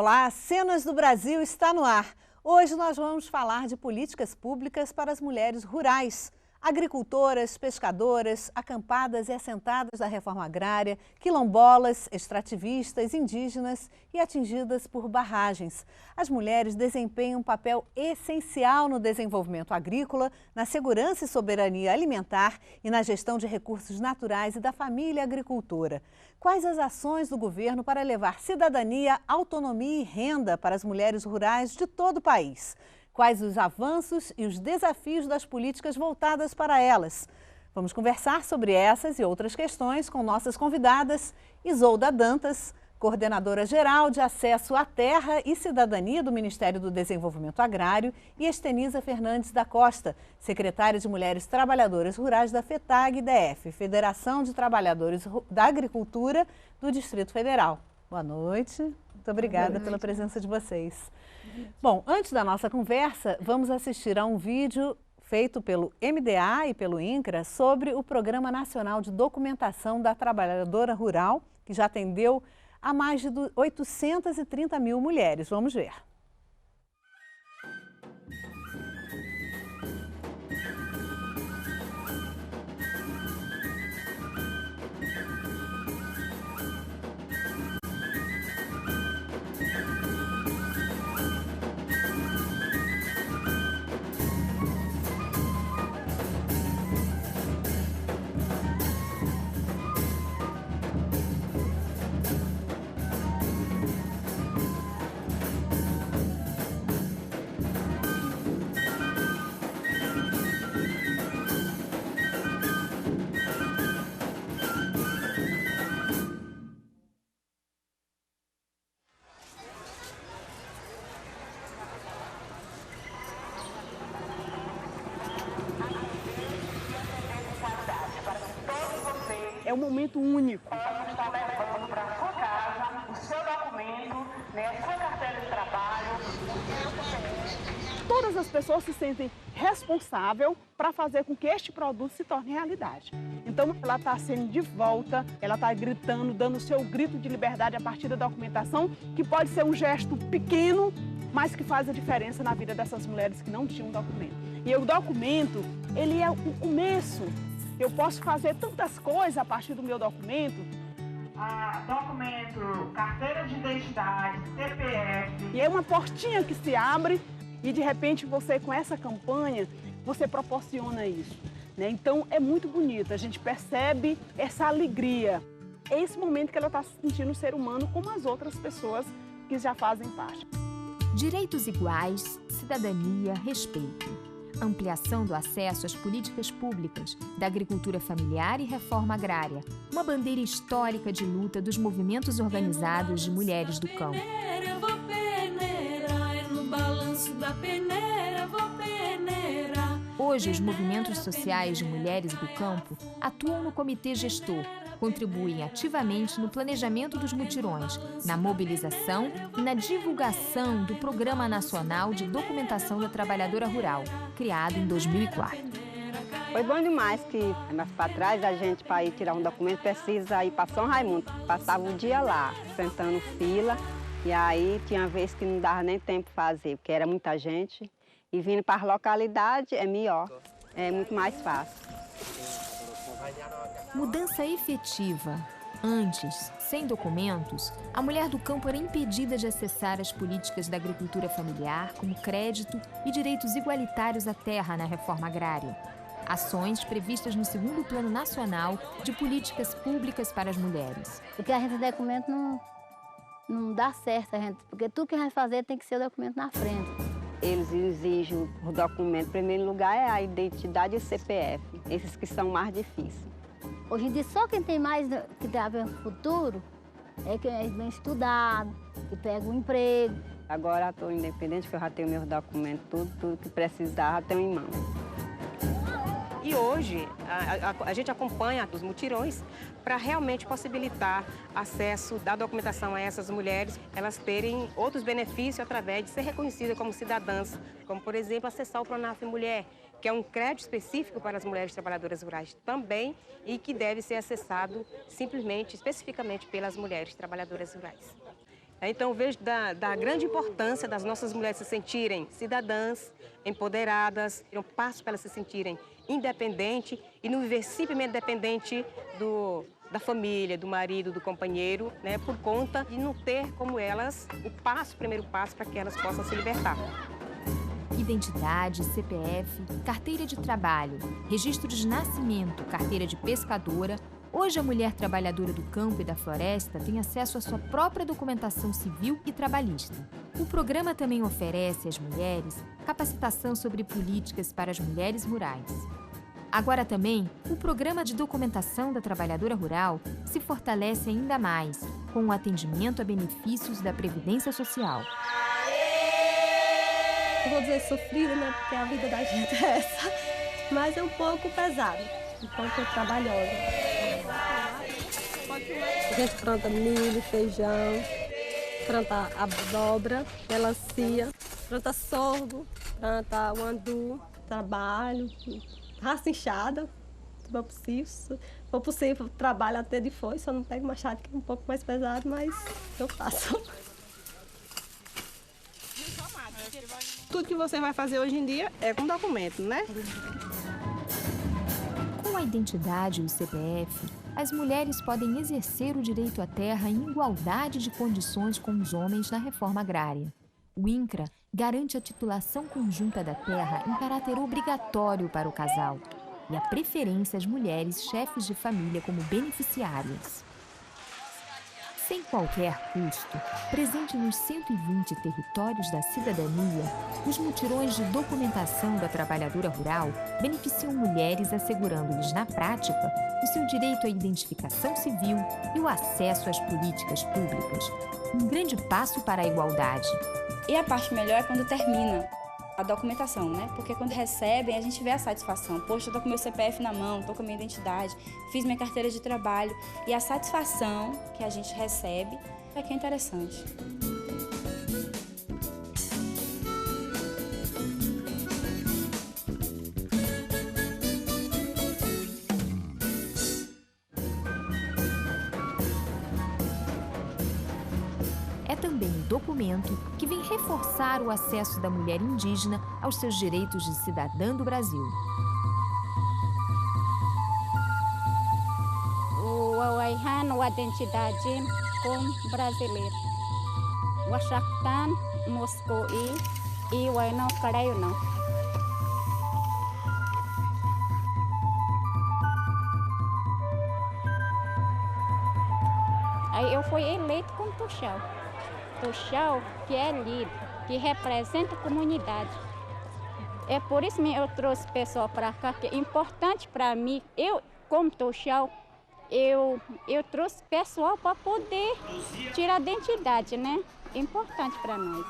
Olá, Cenas do Brasil está no ar. Hoje nós vamos falar de políticas públicas para as mulheres rurais. Agricultoras, pescadoras, acampadas e assentadas da reforma agrária, quilombolas, extrativistas, indígenas e atingidas por barragens. As mulheres desempenham um papel essencial no desenvolvimento agrícola, na segurança e soberania alimentar e na gestão de recursos naturais e da família agricultora. Quais as ações do governo para levar cidadania, autonomia e renda para as mulheres rurais de todo o país? Quais os avanços e os desafios das políticas voltadas para elas? Vamos conversar sobre essas e outras questões com nossas convidadas, Isolda Dantas, coordenadora geral de Acesso à Terra e Cidadania do Ministério do Desenvolvimento Agrário, e Esteniza Fernandes da Costa, secretária de Mulheres Trabalhadoras Rurais da FETAG-DF, Federação de Trabalhadores da Agricultura do Distrito Federal. Boa noite. Muito obrigada pela presença de vocês. Bom, antes da nossa conversa, vamos assistir a um vídeo feito pelo MDA e pelo INCRA sobre o Programa Nacional de Documentação da Trabalhadora Rural, que já atendeu a mais de 830 mil mulheres. Vamos ver. É um momento único. Você está levando para a sua casa o seu documento, a sua carteira de trabalho. Todas as pessoas se sentem responsáveis para fazer com que este produto se torne realidade. Então, ela está sendo de volta, ela está gritando, dando o seu grito de liberdade a partir da documentação, que pode ser um gesto pequeno, mas que faz a diferença na vida dessas mulheres que não tinham documento. E o documento, ele é o começo. Eu posso fazer tantas coisas a partir do meu documento. Documento, carteira de identidade, CPF. E é uma portinha que se abre e, de repente, você, com essa campanha, você proporciona isso, né? Então, é muito bonito. A gente percebe essa alegria. É esse momento que ela está se sentindo ser humano como as outras pessoas que já fazem parte. Direitos iguais, cidadania, respeito. Ampliação do acesso às políticas públicas, da agricultura familiar e reforma agrária. Uma bandeira histórica de luta dos movimentos organizados de mulheres do campo. Hoje, os movimentos sociais de mulheres do campo atuam no comitê gestor, contribuem ativamente no planejamento dos mutirões, na mobilização e na divulgação do Programa Nacional de Documentação da Trabalhadora Rural, criado em 2004. Foi bom demais que, mais para trás, a gente, para ir tirar um documento, precisa ir para São Raimundo. Passava o dia lá, sentando fila, e aí tinha vezes que não dava nem tempo de fazer, porque era muita gente. E vindo para a localidade é melhor, é muito mais fácil. Mudança efetiva. Antes, sem documentos, a mulher do campo era impedida de acessar as políticas da agricultura familiar, como crédito e direitos igualitários à terra na reforma agrária. Ações previstas no segundo Plano Nacional de Políticas Públicas para as Mulheres. Porque a gente documento não dá certo, porque tudo que a gente fazer tem que ser o documento na frente. Eles exigem o documento, em primeiro lugar, é a identidade e o CPF, esses que são mais difíceis. Hoje em dia, só quem tem mais que tem a ver com o futuro é quem vem estudar, que pega um emprego. Agora estou independente, que eu já tenho meus documentos, tudo que precisar, já tenho em mão. E hoje, a gente acompanha os mutirões para realmente possibilitar acesso da documentação a essas mulheres, elas terem outros benefícios através de ser reconhecidas como cidadãs, como, por exemplo, acessar o Pronaf Mulher, que é um crédito específico para as mulheres trabalhadoras rurais também e que deve ser acessado simplesmente, especificamente pelas mulheres trabalhadoras rurais. Então, eu vejo da grande importância das nossas mulheres se sentirem cidadãs, empoderadas, um passo para elas se sentirem independentes e não viver simplesmente dependente da família, do marido, do companheiro, né, por conta de não ter como elas o primeiro passo para que elas possam se libertar. Identidade, CPF, carteira de trabalho, registro de nascimento, carteira de pescadora. Hoje a mulher trabalhadora do campo e da floresta tem acesso à sua própria documentação civil e trabalhista. O programa também oferece às mulheres capacitação sobre políticas para as mulheres rurais. Agora também, o programa de documentação da trabalhadora rural se fortalece ainda mais, com o atendimento a benefícios da Previdência Social. Eu vou dizer sofrida, né? Porque a vida da gente é essa, mas é um pouco pesado, um pouco trabalhosa. A gente planta milho, feijão, planta abóbora, melancia, planta sorgo, planta o andu, trabalho, raça inchada, se for possível, trabalho até de foice, só não pego machado que é um pouco mais pesado, mas eu faço. Tudo que você vai fazer hoje em dia é com documento, né? Com a identidade e o CPF, as mulheres podem exercer o direito à terra em igualdade de condições com os homens na reforma agrária. O INCRA garante a titulação conjunta da terra em caráter obrigatório para o casal e a preferência às mulheres chefes de família como beneficiárias. Sem qualquer custo, presente nos 120 territórios da cidadania, os mutirões de documentação da trabalhadora rural beneficiam mulheres assegurando-lhes na prática o seu direito à identificação civil e o acesso às políticas públicas. Um grande passo para a igualdade. E a parte melhor é quando termina a documentação, né? Porque quando recebem, a gente vê a satisfação. Poxa, eu tô com meu CPF na mão, tô com a minha identidade, fiz minha carteira de trabalho. E a satisfação que a gente recebe é que é interessante. É também um documento que vem reforçar o acesso da mulher indígena aos seus direitos de cidadã do Brasil. O Awaihan, a identidade como brasileiro. O Achactan, Moscou e o Ainão Caraio não. Aí eu fui eleito como Tuxal. Tuxal, que é líder, que representa a comunidade. É por isso que eu trouxe o pessoal para cá, que é importante para mim. Eu, como Tuxal, eu trouxe pessoal para poder tirar a identidade, né? É importante para nós.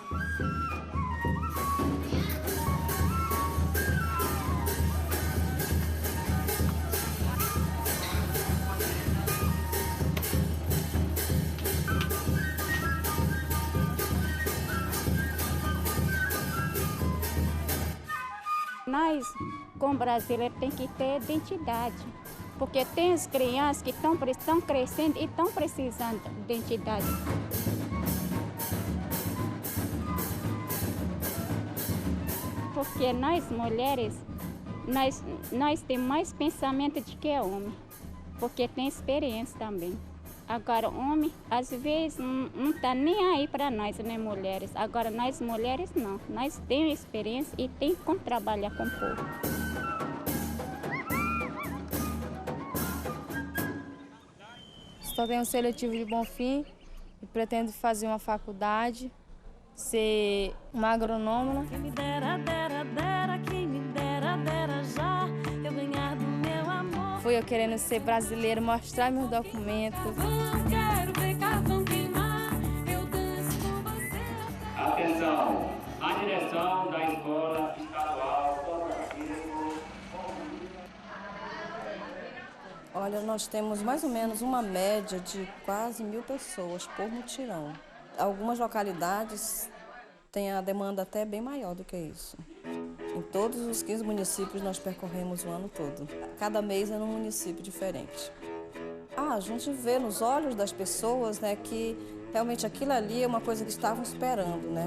Nós, como brasileiros, tem que ter identidade, porque tem as crianças que estão crescendo e estão precisando de identidade. Porque nós, mulheres, nós temos mais pensamento de que homem, porque tem experiência também. Agora, homem, às vezes, não está nem aí para nós, né, mulheres. Agora, nós mulheres, não. Nós temos experiência e temos como trabalhar com o povo. Só tenho um seletivo de Bonfim e pretendo fazer uma faculdade, ser uma agrônoma. Quem me dera, quem me dera já eu ganhar do meu amor. Fui eu querendo ser brasileiro, mostrar meus documentos. Quero ver carvão queimar, eu danço com você. Atenção, a direção da Escola Estadual São Francisco. Olha, nós temos mais ou menos uma média de quase 1.000 pessoas por mutirão. Algumas localidades têm a demanda até bem maior do que isso. Em todos os 15 municípios nós percorremos o ano todo. Cada mês é num município diferente. A a gente vê nos olhos das pessoas, né, que realmente aquilo ali é uma coisa que estavam esperando, né?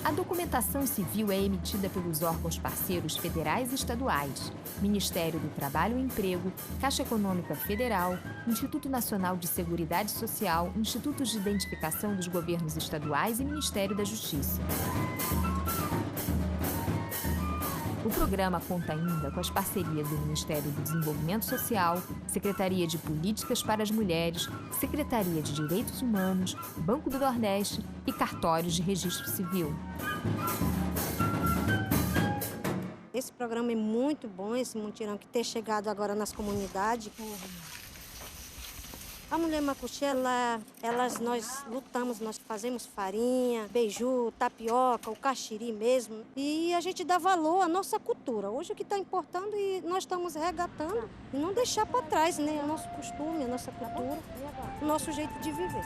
A documentação civil é emitida pelos órgãos parceiros federais e estaduais, Ministério do Trabalho e Emprego, Caixa Econômica Federal, Instituto Nacional de Seguridade Social, Institutos de Identificação dos Governos Estaduais e Ministério da Justiça. O programa conta ainda com as parcerias do Ministério do Desenvolvimento Social, Secretaria de Políticas para as Mulheres, Secretaria de Direitos Humanos, Banco do Nordeste e cartórios de registro civil. Esse programa é muito bom, esse mutirão que ter chegado agora nas comunidades. A mulher macuxê, nós lutamos, nós fazemos farinha, beiju, tapioca, o caxiri mesmo. E a gente dá valor à nossa cultura. Hoje o que está importando e nós estamos resgatando e não deixar para trás, né? O nosso costume, a nossa cultura, o nosso jeito de viver.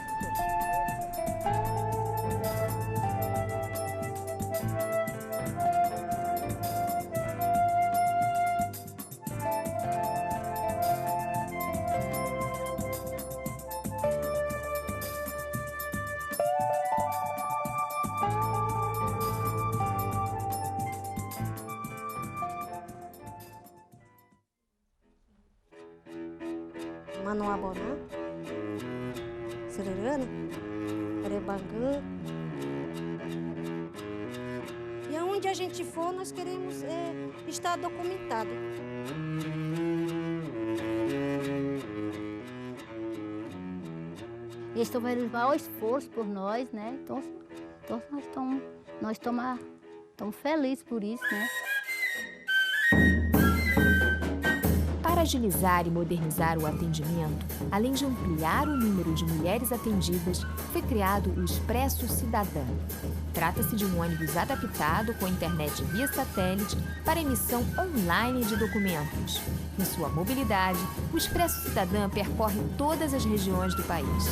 Manoaborã, Sererana, Arebangã. E aonde a gente for, nós queremos estar documentado. Eles estão fazendo o maior esforço por nós, né? Então nós estamos felizes por isso, né? Para agilizar e modernizar o atendimento, além de ampliar o número de mulheres atendidas, foi criado o Expresso Cidadã. Trata-se de um ônibus adaptado com internet via satélite para emissão online de documentos. Em sua mobilidade, o Expresso Cidadã percorre todas as regiões do país.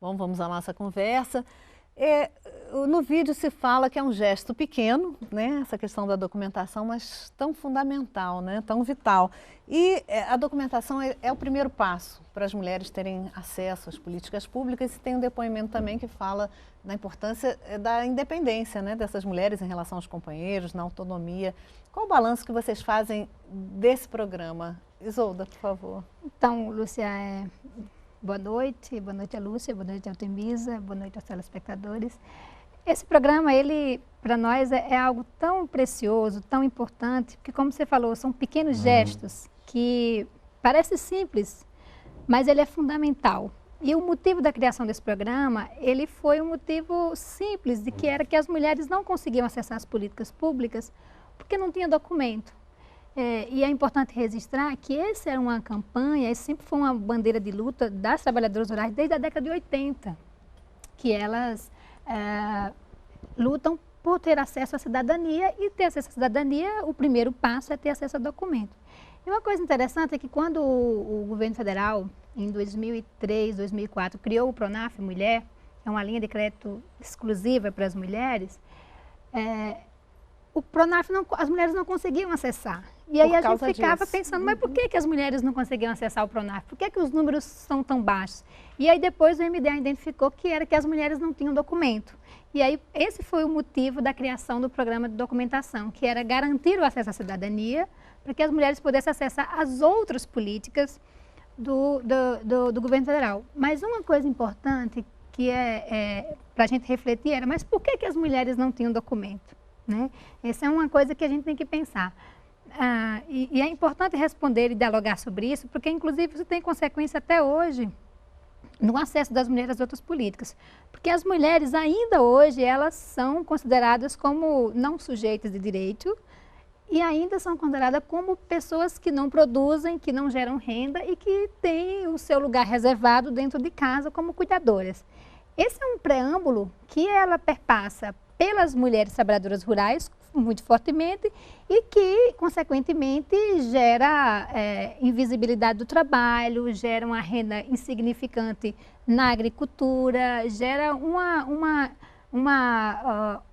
Bom, vamos à nossa conversa. No vídeo se fala que é um gesto pequeno, né? Essa questão da documentação, mas tão fundamental, né? Tão vital. E a documentação é o primeiro passo para as mulheres terem acesso às políticas públicas e tem um depoimento também que fala na importância da independência, né? Dessas mulheres em relação aos companheiros, na autonomia. Qual o balanço que vocês fazem desse programa? Isolda, por favor. Então, Lúcia, boa noite a Lúcia, boa noite a Altemisa, boa noite aos telespectadores. Esse programa, ele, para nós, é algo tão precioso, tão importante, porque como você falou, são pequenos gestos que parecem simples, mas ele é fundamental. E o motivo da criação desse programa, ele foi um motivo simples, de que era que as mulheres não conseguiam acessar as políticas públicas porque não tinha documento. E é importante registrar que essa era uma campanha, essa sempre foi uma bandeira de luta das trabalhadoras rurais desde a década de 80, que elas lutam por ter acesso à cidadania e ter acesso à cidadania, o primeiro passo é ter acesso a documento. E uma coisa interessante é que quando o governo federal, em 2003, 2004, criou o Pronaf Mulher, é uma linha de crédito exclusiva para as mulheres, o Pronaf as mulheres não conseguiam acessar. E aí a gente ficava pensando, mas por que as mulheres não conseguiam acessar o Pronaf? Por que os números são tão baixos? E aí depois o MDA identificou que era que as mulheres não tinham documento. E aí esse foi o motivo da criação do programa de documentação, que era garantir o acesso à cidadania, para que as mulheres pudessem acessar as outras políticas do governo federal. Mas uma coisa importante que para a gente refletir era, mas por que as mulheres não tinham documento? Né? Essa é uma coisa que a gente tem que pensar. E é importante responder e dialogar sobre isso, porque inclusive isso tem consequência até hoje no acesso das mulheres às outras políticas. Porque as mulheres ainda hoje, elas são consideradas como não sujeitas de direito e ainda são consideradas como pessoas que não produzem, que não geram renda e que têm o seu lugar reservado dentro de casa como cuidadoras. Esse é um preâmbulo que ela perpassa pelas mulheres trabalhadoras rurais muito fortemente e que, consequentemente, gera invisibilidade do trabalho, gera uma renda insignificante na agricultura, gera uma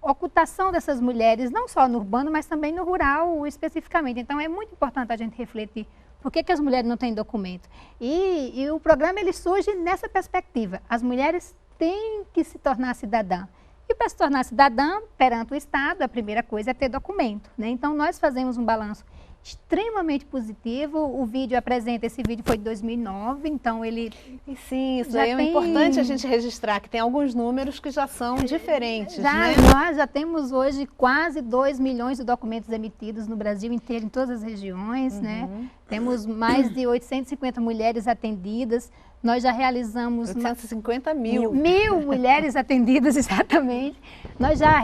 ocultação dessas mulheres, não só no urbano, mas também no rural especificamente. Então, é muito importante a gente refletir por que as mulheres não têm documento. E o programa ele surge nessa perspectiva. As mulheres têm que se tornar cidadã. E para se tornar cidadã perante o Estado, a primeira coisa é ter documento, né? Então, nós fazemos um balanço extremamente positivo. O vídeo apresenta, esse vídeo foi de 2009, então ele... E sim, isso aí é importante a gente registrar, que tem alguns números que já são diferentes, né? Nós já temos hoje quase 2 milhões de documentos emitidos no Brasil inteiro, em todas as regiões, né? Temos mais de 850 mulheres atendidas. Nós já realizamos... 850 mil. Mil mulheres atendidas, exatamente. Nós já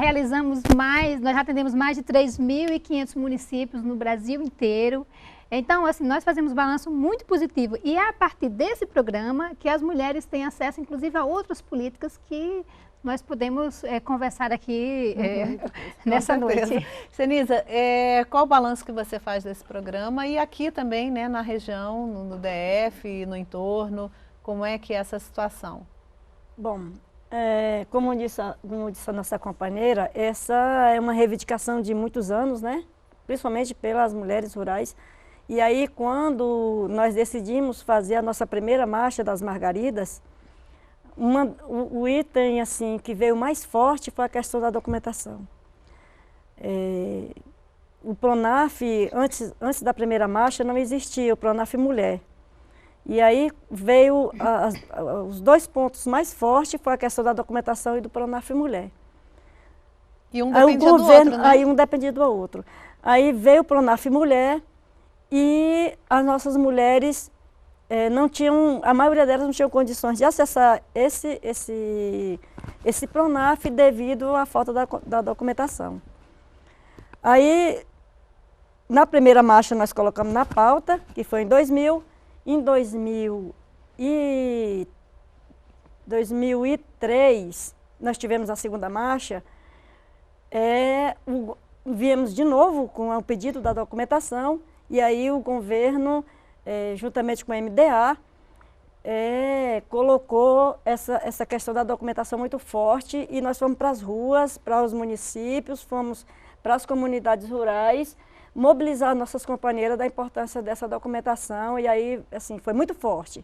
atendemos mais de 3.500 municípios no Brasil inteiro. Então, assim, nós fazemos um balanço muito positivo. E é a partir desse programa que as mulheres têm acesso, inclusive, a outras políticas que nós podemos conversar aqui nessa noite. Senisa, qual o balanço que você faz desse programa? E aqui também, né, na região, no DF, no entorno, como é que é essa situação? Bom, como disse a nossa companheira, essa é uma reivindicação de muitos anos, né? Principalmente pelas mulheres rurais. E aí, quando nós decidimos fazer a nossa primeira marcha das Margaridas, o item assim, que veio mais forte foi a questão da documentação. O Pronaf, antes da primeira marcha, não existia o Pronaf Mulher. E aí veio os 2 pontos mais fortes, foi a questão da documentação e do Pronaf Mulher. E um dependia do outro, né? Aí um dependia do outro. Aí veio o Pronaf Mulher e as nossas mulheres não tinham, a maioria delas não tinham condições de acessar esse Pronaf devido à falta da documentação. Aí, na primeira marcha nós colocamos na pauta, que foi em 2000, em 2003 nós tivemos a segunda marcha, viemos de novo com o pedido da documentação e aí o governo, juntamente com a MDA, colocou essa questão da documentação muito forte e nós fomos para as ruas, para os municípios, fomos para as comunidades rurais, mobilizar nossas companheiras da importância dessa documentação e aí, assim, foi muito forte.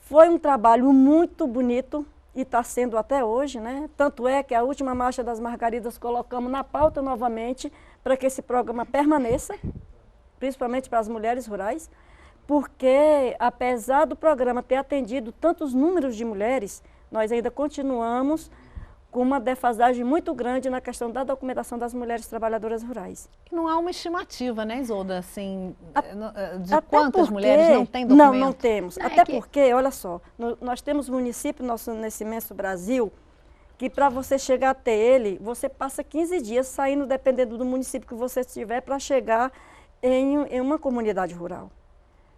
Foi um trabalho muito bonito e está sendo até hoje, né? Tanto é que a última Marcha das Margaridas colocamos na pauta novamente para que esse programa permaneça, principalmente para as mulheres rurais, porque apesar do programa ter atendido tantos números de mulheres, nós ainda continuamos com uma defasagem muito grande na questão da documentação das mulheres trabalhadoras rurais. E não há uma estimativa, né, Isolda, assim, de quantas mulheres não têm documento? Não temos. Até porque, olha só, nós temos município nesse imenso Brasil que para você chegar até ele, você passa 15 dias saindo, dependendo do município que você estiver, para chegar em uma comunidade rural.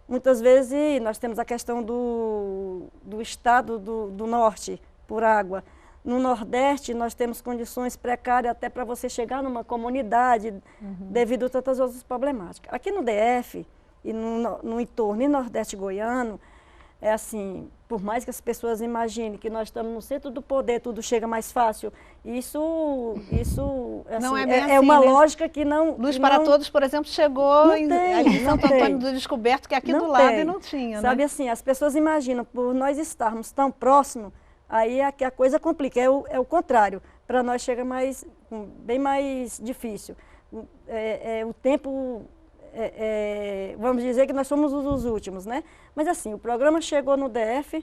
Muitas vezes nós temos a questão do estado do norte, por água. No Nordeste, nós temos condições precárias até para você chegar numa comunidade, devido a tantas outras problemáticas. Aqui no DF, e no entorno, e Nordeste goiano, é assim, por mais que as pessoas imaginem que nós estamos no centro do poder, tudo chega mais fácil, isso assim, não é bem assim, é uma né? lógica que não... Luz para Todos, por exemplo, chegou ali em Santo Antônio do Descoberto, que é aqui do lado e não tinha, Sabe né? assim, as pessoas imaginam, por nós estarmos tão próximos, aí é que a coisa complica, é o contrário, para nós chega bem mais difícil. O tempo, vamos dizer que nós somos os últimos, né? Mas assim, o programa chegou no DF,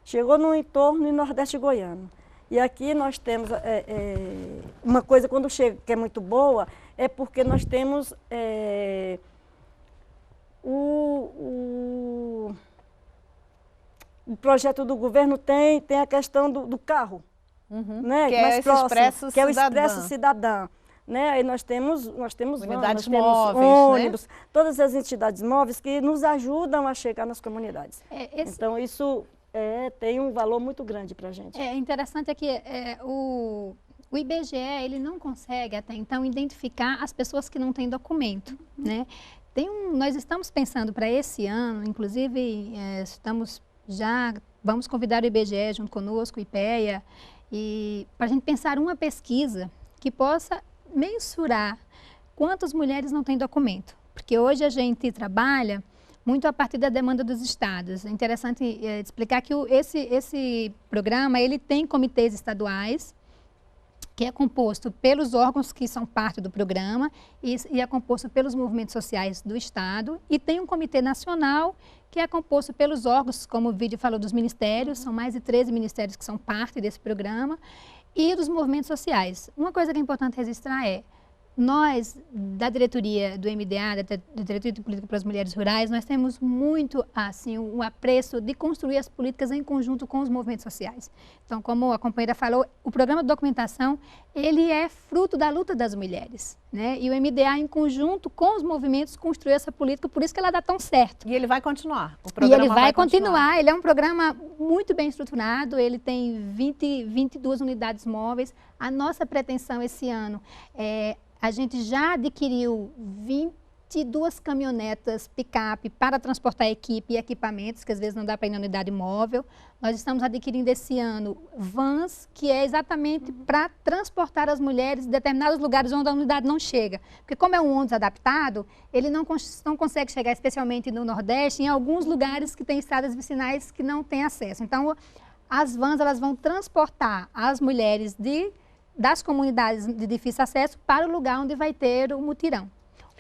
chegou no entorno e Nordeste goiano. E aqui nós temos uma coisa, quando chega, que é muito boa, é porque nós temos o projeto do governo tem a questão do carro, né? Que é esse Expresso que é o Expresso Cidadã. né? Aí nós temos unidades nós móveis, temos ônibus, né? todas as entidades móveis que nos ajudam a chegar nas comunidades. Então, isso tem um valor muito grande para a gente. É interessante que o IBGE ele não consegue até então identificar as pessoas que não têm documento, né? Nós estamos pensando para esse ano, inclusive vamos convidar o IBGE junto conosco, o IPEA, e para a gente pensar uma pesquisa que possa mensurar quantas mulheres não têm documento. Porque hoje a gente trabalha muito a partir da demanda dos estados. É interessante explicar que esse programa ele tem comitês estaduais, que é composto pelos órgãos que são parte do programa e é composto pelos movimentos sociais do Estado, e tem um comitê nacional que é composto pelos órgãos, como o vídeo falou, dos ministérios, são mais de 13 ministérios que são parte desse programa, e dos movimentos sociais. Uma coisa que é importante registrar nós, da diretoria do MDA, da Diretoria de Política para as Mulheres Rurais, nós temos muito, assim, um apreço de construir as políticas em conjunto com os movimentos sociais. Então, como a companheira falou, o programa de documentação, ele é fruto da luta das mulheres, né? E o MDA, em conjunto com os movimentos, construiu essa política, por isso que ela dá tão certo. E ele vai continuar? E ele vai continuar, ele é um programa muito bem estruturado, ele tem 22 unidades móveis. A nossa pretensão esse ano a gente já adquiriu 22 caminhonetas picape para transportar equipe e equipamentos, que às vezes não dá para ir na unidade móvel. Nós estamos adquirindo esse ano vans, que é exatamente para transportar as mulheres em determinados lugares onde a unidade não chega. Porque como é um ônibus adaptado, ele não consegue chegar, especialmente no Nordeste, em alguns lugares que tem estradas vicinais que não têm acesso. Então, as vans elas vão transportar as mulheres das comunidades de difícil acesso para o lugar onde vai ter o mutirão.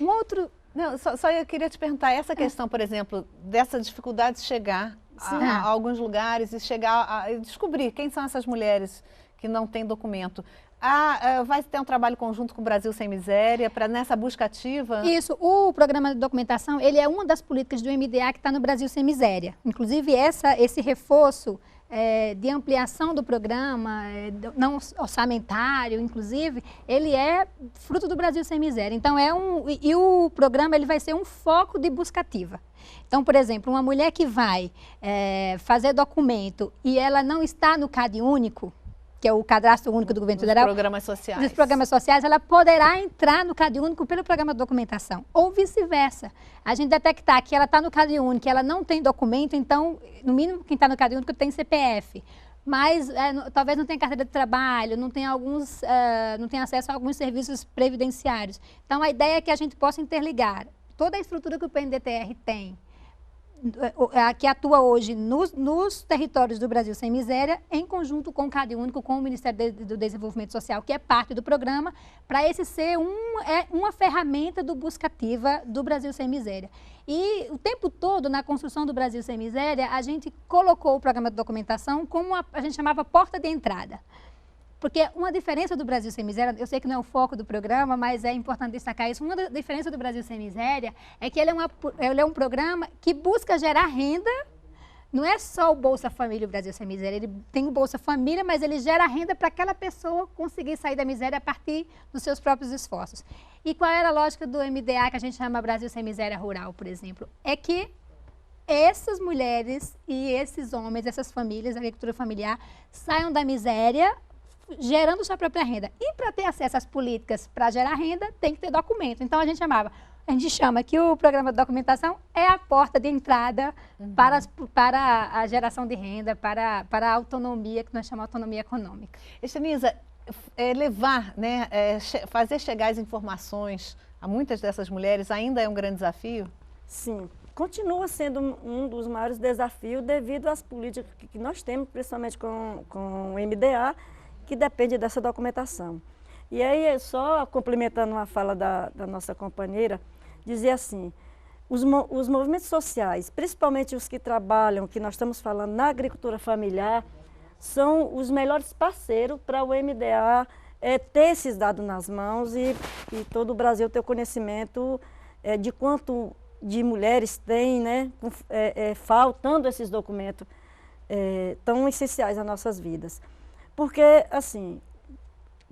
Um outro... Não, só eu queria te perguntar, essa questão, por exemplo, dessa dificuldade de chegar a alguns lugares e descobrir quem são essas mulheres que não têm documento. Vai ter um trabalho conjunto com o Brasil Sem Miséria nessa busca ativa? Isso, o programa de documentação, ele é uma das políticas do MDA que está no Brasil Sem Miséria. Inclusive, esse reforço de ampliação do programa, não orçamentário, inclusive, ele é fruto do Brasil Sem Miséria. Então, e o programa ele vai ser um foco de busca ativa. Então, por exemplo, uma mulher que vai fazer documento e ela não está no CAD único, que é o Cadastro Único do Governo Federal. Dos programas sociais, ela poderá entrar no CAD único pelo programa de documentação. Ou vice-versa. A gente detectar que ela está no CAD único e ela não tem documento, então, no mínimo, quem está no CAD único tem CPF. Mas talvez não tenha carteira de trabalho, não tenha acesso a alguns serviços previdenciários. Então, a ideia é que a gente possa interligar toda a estrutura que o PNDTR tem, que atua hoje nos territórios do Brasil Sem Miséria, em conjunto com o CAD único, com o Ministério do Desenvolvimento Social, que é parte do programa, para esse ser uma ferramenta do busca ativa do Brasil Sem Miséria. E o tempo todo, na construção do Brasil Sem Miséria, a gente colocou o programa de documentação como a gente chamava porta de entrada. Porque uma diferença do Brasil Sem Miséria, eu sei que não é o foco do programa, mas é importante destacar isso, uma diferença do Brasil Sem Miséria é que ele é um programa que busca gerar renda, não é só o Bolsa Família, o Brasil Sem Miséria, ele tem o Bolsa Família, mas ele gera renda para aquela pessoa conseguir sair da miséria a partir dos seus próprios esforços. E qual era a lógica do MDA, que a gente chama Brasil Sem Miséria Rural, por exemplo? É que essas mulheres e esses homens, essas famílias da agricultura familiar, saiam da miséria, gerando sua própria renda. E para ter acesso às políticas para gerar renda, tem que ter documento. Então, a gente chama que o programa de documentação é a porta de entrada para a geração de renda, para a autonomia, que nós chamamos de autonomia econômica. Estemisa, fazer chegar as informações a muitas dessas mulheres ainda é um grande desafio? Sim, continua sendo um dos maiores desafios devido às políticas que nós temos, principalmente com o MDA, que depende dessa documentação. E aí, só complementando uma fala da nossa companheira, dizer assim, os movimentos sociais, principalmente os que trabalham, que nós estamos falando na agricultura familiar, são os melhores parceiros para o MDA ter esses dados nas mãos e todo o Brasil ter o conhecimento de quanto de mulheres tem, né, faltando esses documentos tão essenciais às nossas vidas. Porque, assim,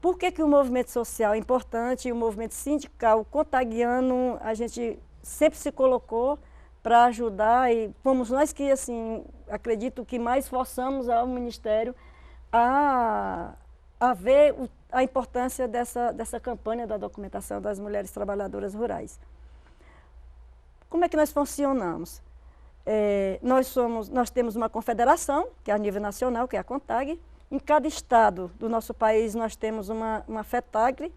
Por que o movimento social é importante e o movimento sindical contagiano, a gente sempre se colocou para ajudar e fomos nós que, assim, acredito que mais forçamos ao Ministério a ver a importância dessa campanha da documentação das mulheres trabalhadoras rurais. Como é que nós funcionamos? Nós temos uma confederação, que é a nível nacional, que é a CONTAG. Em cada estado do nosso país nós temos uma FETAGRE.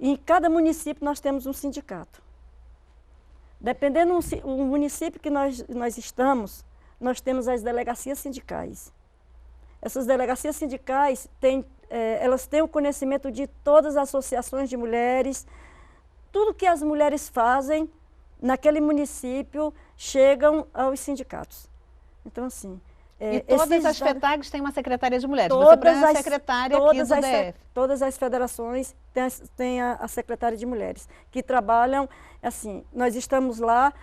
E em cada município nós temos um sindicato. Dependendo do município que nós estamos, nós temos as delegacias sindicais. Essas delegacias sindicais elas têm o conhecimento de todas as associações de mulheres, tudo que as mulheres fazem naquele município chegam aos sindicatos. Então, assim... E todas as FETAGs têm uma secretária de mulheres. Você é a secretária aqui do DF. Todas as federações têm a secretária de mulheres, que trabalham, assim, nós estamos lá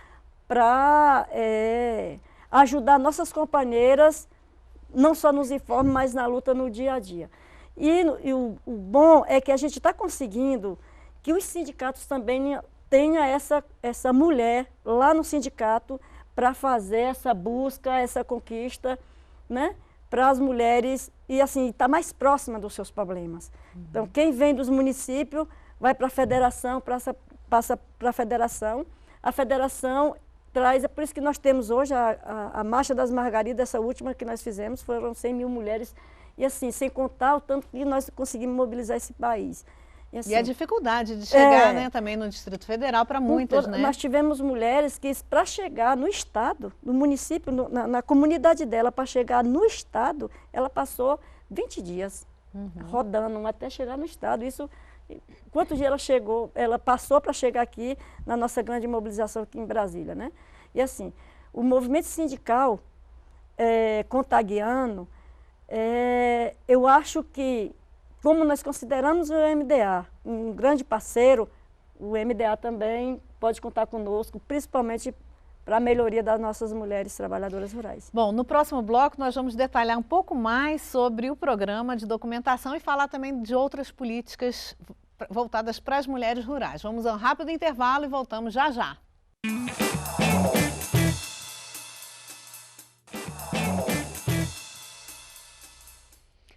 para ajudar nossas companheiras, não só nos informes, mas na luta no dia a dia. E o bom é que a gente está conseguindo que os sindicatos também tenham essa mulher lá no sindicato para fazer essa busca, essa conquista, né, para as mulheres e, assim, estar mais próxima dos seus problemas. Então, quem vem dos municípios vai para a federação, passa para a federação traz, é por isso que nós temos hoje a Marcha das Margaridas, essa última que nós fizemos, foram 100 mil mulheres, e assim, sem contar o tanto que nós conseguimos mobilizar esse país. E a dificuldade de chegar, né, também no Distrito Federal para muitas, né? Nós tivemos mulheres que, para chegar no estado, no município, na comunidade dela, para chegar no estado, ela passou 20 dias rodando até chegar no estado. Isso, quantos dias ela passou para chegar aqui na nossa grande mobilização aqui em Brasília, né? E assim, o movimento sindical contagiano, eu acho que, como nós consideramos o MDA um grande parceiro, o MDA também pode contar conosco, principalmente para a melhoria das nossas mulheres trabalhadoras rurais. Bom, no próximo bloco nós vamos detalhar um pouco mais sobre o programa de documentação e falar também de outras políticas voltadas para as mulheres rurais. Vamos a um rápido intervalo e voltamos já já.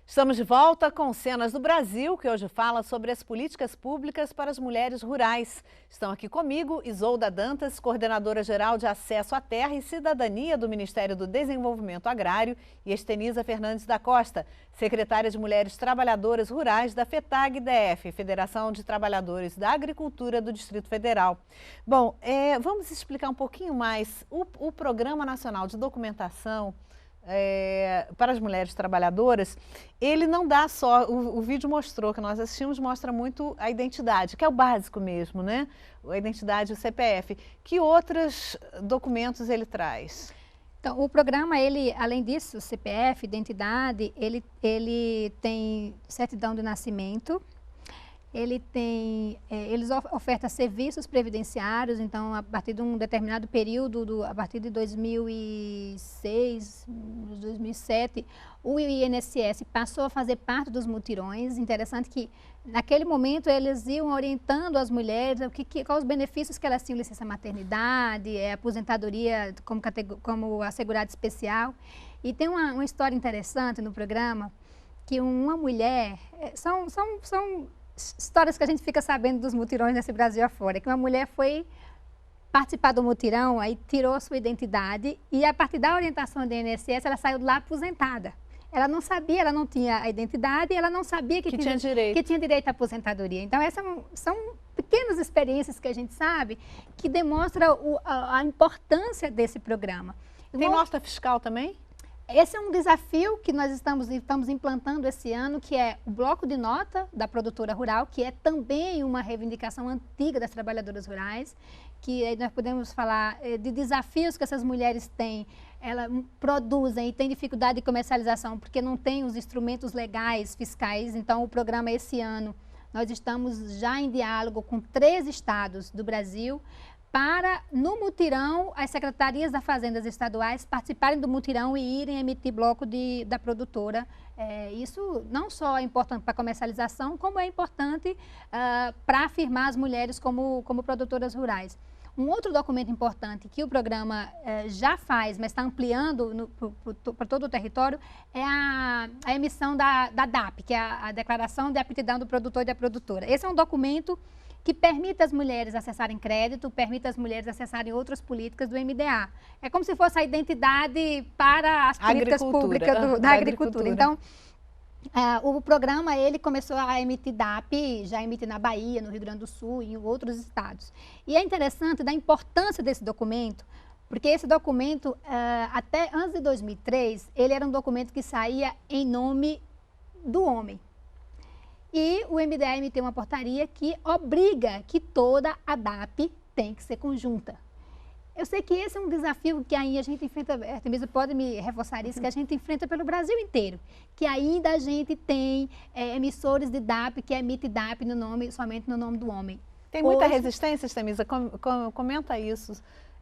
Estamos de volta com Cenas do Brasil, que hoje fala sobre as políticas públicas para as mulheres rurais. Estão aqui comigo Isolda Dantas, coordenadora-geral de Acesso à Terra e Cidadania do Ministério do Desenvolvimento Agrário, e Estenisa Fernandes da Costa, secretária de Mulheres Trabalhadoras Rurais da FETAG-DF, Federação de Trabalhadores da Agricultura do Distrito Federal. Bom, vamos explicar um pouquinho mais o Programa Nacional de Documentação para as mulheres trabalhadoras. Ele não dá só, o vídeo mostrou, que nós assistimos, mostra muito a identidade, que é o básico mesmo, né? A identidade, o CPF. Que outros documentos ele traz? Então, o programa, ele, além disso, CPF, identidade, ele tem certidão de nascimento, eles ofertam serviços previdenciários, então, a partir de um determinado período, a partir de 2006, 2007, o INSS passou a fazer parte dos mutirões. Interessante que, naquele momento, eles iam orientando as mulheres quais os benefícios que elas tinham, licença maternidade, aposentadoria como assegurado especial. E tem uma história interessante no programa, que uma mulher, são histórias que a gente fica sabendo dos mutirões nesse Brasil afora, que uma mulher foi participar do mutirão, aí tirou a sua identidade e a partir da orientação do INSS ela saiu de lá aposentada. Ela não sabia, ela não tinha a identidade, ela não sabia que tinha direito à aposentadoria. Então essas são pequenas experiências que a gente sabe que demonstram a importância desse programa. Tem nota fiscal também? Esse é um desafio que nós estamos implantando esse ano, que é o bloco de nota da produtora rural, que é também uma reivindicação antiga das trabalhadoras rurais, que aí nós podemos falar de desafios que essas mulheres têm. Elas produzem e têm dificuldade de comercialização porque não têm os instrumentos legais, fiscais. Então, o programa esse ano, nós estamos já em diálogo com 3 estados do Brasil para, no mutirão, as secretarias das fazendas estaduais participarem do mutirão e irem emitir bloco da produtora. Isso não só é importante para a comercialização, como é importante para afirmar as mulheres como produtoras rurais. Um outro documento importante que o programa já faz, mas está ampliando para todo o território, é a emissão da DAP, que é a Declaração de Aptidão do Produtor e da Produtora. Esse é um documento que permite às mulheres acessarem crédito, permite às mulheres acessarem outras políticas do MDA. É como se fosse a identidade para as políticas públicas da agricultura. Então, o programa ele começou a emitir DAP, já emite na Bahia, no Rio Grande do Sul e em outros estados. E é interessante da importância desse documento, porque esse documento, até antes de 2003, ele era um documento que saía em nome do homem. E o MDA emitiu uma portaria que obriga que toda a DAP tem que ser conjunta. Eu sei que esse é um desafio que ainda a gente enfrenta, Artemisa pode me reforçar isso, que a gente enfrenta pelo Brasil inteiro, que ainda a gente tem emissores de DAP que emite DAP somente no nome do homem. Tem muita resistência, Artemisa? Comenta isso.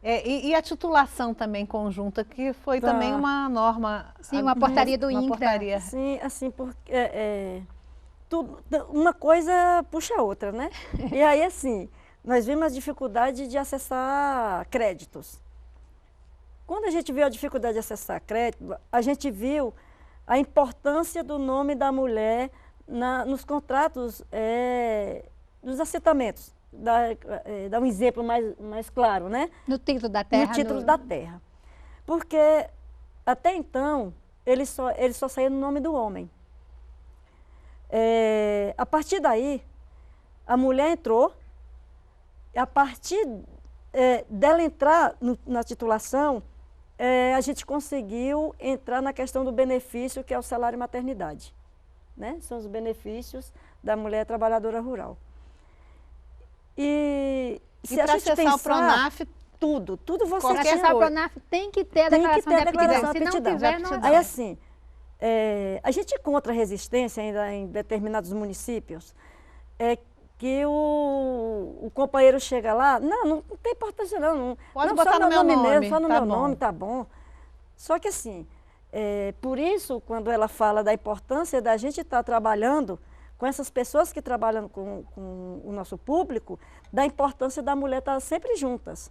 E a titulação também conjunta, que foi também uma norma... Sim, uma portaria do INCRA. Sim, assim, porque... uma coisa puxa a outra, né? E aí, assim, nós vimos a dificuldade de acessar créditos. Quando a gente viu a dificuldade de acessar crédito, a gente viu a importância do nome da mulher nos contratos dos assentamentos. Dá um exemplo mais claro, né? No título da terra. No título da terra. Porque, até então, ele só saía no nome do homem. A partir daí, a mulher entrou, e a partir dela entrar na titulação, a gente conseguiu entrar na questão do benefício, que é o salário maternidade. Né? São os benefícios da mulher trabalhadora rural. E se a gente pensar... o PRONAF, tudo você... Para acessar o PRONAF tem que ter a declaração de aptidão. Se não tiver, não Aí, assim... a gente encontra resistência ainda em determinados municípios, que o companheiro chega lá, não tem importância não. Pode botar no meu nome mesmo, só no meu nome, tá bom. Só que assim, por isso, quando ela fala da importância da gente estar trabalhando com essas pessoas que trabalham com o nosso público, da importância da mulher estar sempre juntas.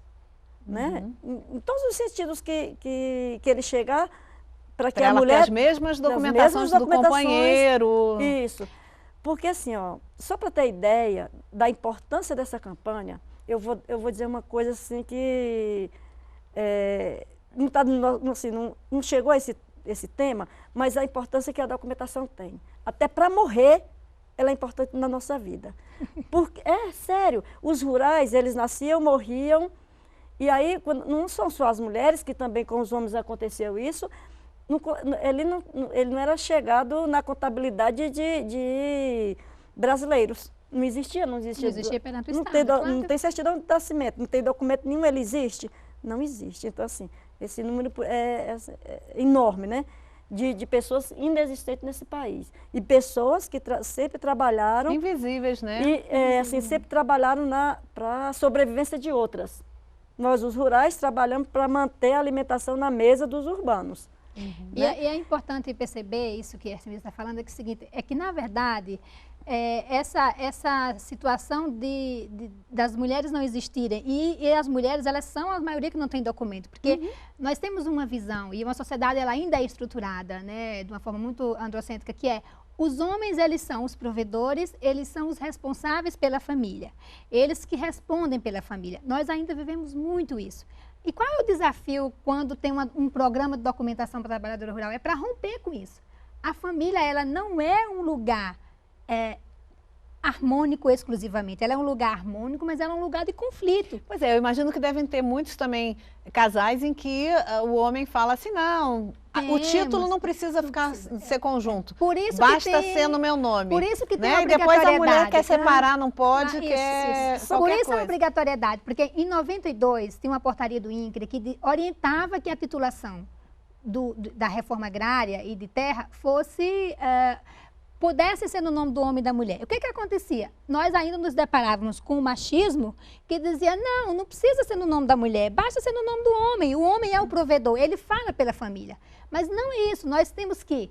Né? Em todos os sentidos que ele chegar, para que a mulher... as mesmas documentações do companheiro. Isso. Porque assim, só para ter ideia da importância dessa campanha, eu vou dizer uma coisa assim que não chegou a esse tema, mas a importância que a documentação tem. Até para morrer, ela é importante na nossa vida. Porque, sério, os rurais, eles nasciam, morriam, e aí não são só as mulheres, que também com os homens aconteceu isso, ele não era chegado na contabilidade de brasileiros. Não existia perante o Estado. Não tem certidão de nascimento, não tem documento nenhum, ele existe? Não existe. Então, assim, esse número é enorme, né? De pessoas inexistentes nesse país. E pessoas que sempre trabalharam... Invisíveis, né? E, assim, sempre trabalharam para a sobrevivência de outras. Nós, os rurais, trabalhamos para manter a alimentação na mesa dos urbanos. E é importante perceber isso que a Artemisa está falando, é que é que, na verdade, essa situação das mulheres não existirem, e as mulheres, elas são a maioria que não tem documento, porque nós temos uma visão, e uma sociedade ela ainda é estruturada, né, de uma forma muito androcêntrica, que os homens, eles são os provedores, eles são os responsáveis pela família, eles que respondem pela família. Nós ainda vivemos muito isso. E qual é o desafio quando tem um programa de documentação para a trabalhadora rural? É para romper com isso. A família, ela não é um lugar harmônico exclusivamente. Ela é um lugar harmônico, mas ela é um lugar de conflito. Pois eu imagino que devem ter muitos também casais em que o homem fala assim, não, o título não precisa ser conjunto. Por isso basta ser no meu nome. Por isso que tem né? E depois a mulher quer separar, não pode, Por isso a obrigatoriedade, porque em 92 tem uma portaria do INCRA que orientava que a titulação da reforma agrária e de terra fosse pudesse ser no nome do homem e da mulher. O que acontecia? Nós ainda nos deparávamos com o machismo que dizia, não precisa ser no nome da mulher, basta ser no nome do homem. O homem é o provedor, ele fala pela família. Mas não é isso, nós temos que...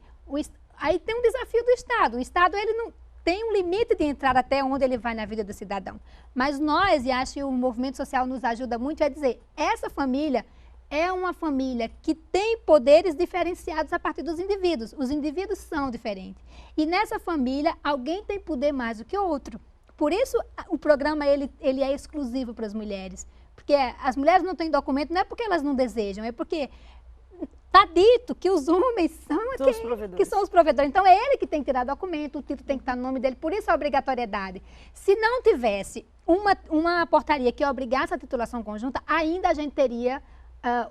Aí tem um desafio do Estado. O Estado, ele não tem um limite de entrar até onde ele vai na vida do cidadão. Mas nós, e acho que o movimento social nos ajuda muito, é dizer, essa família é uma família que tem poderes diferenciados a partir dos indivíduos. Os indivíduos são diferentes. E nessa família, alguém tem poder mais do que o outro. Por isso, o programa ele é exclusivo para as mulheres. Porque as mulheres não têm documento, não é porque elas não desejam, é porque está dito que os homens são os provedores. Então, é ele que tem que tirar documento, o título tem que estar no nome dele. Por isso, a obrigatoriedade. Se não tivesse uma portaria que obrigasse a titulação conjunta, ainda a gente teria...